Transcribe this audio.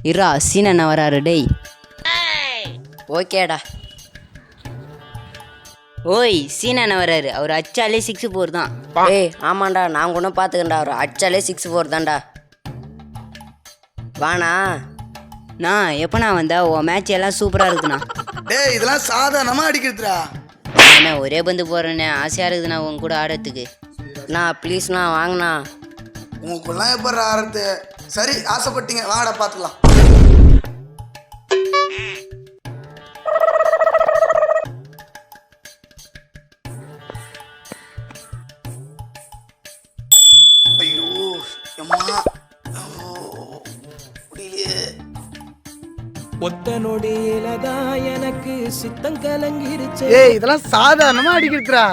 இரா சீனண்ணா வராரு டேய். ஓகேடா. ஓய் சீனண்ணா வராரு, அவர் அச்சாலே 6-4 தான். ஏய் ஆமாண்டா, நான் கூட பார்த்துக்கண்டா, அவர் அடிச்சாலே 6-4 தான்டா. வாண்ணா. நான் எப்போண்ணா வந்தா உன் மேட்ச் எல்லாம் சூப்பராக இருக்குண்ணா. டேய் இதெல்லாம் சாதாரணமாக அடிக்கிறதுடா. என்ன ஒரே பந்து போடுறேண்ணே, ஆசையாக இருக்குதுண்ணா உன் கூட ஆடுறதுக்கு. நான் ப்ளீஸ்ண்ணா வாங்கண்ணா. உங்களுக்குலாம் எப்படி ஆடுறது? சரி ஆசைப்பட்டீங்க, வாடா பார்த்துக்கலாம். ஐயோ அம்மா, முடியலையே. ஒத்த நொடியிலதான் எனக்கு சித்தம் கலங்கிருச்சு. ஏய் இதெல்லாம் சாதாரணமாக அடிக்கிறதுடா.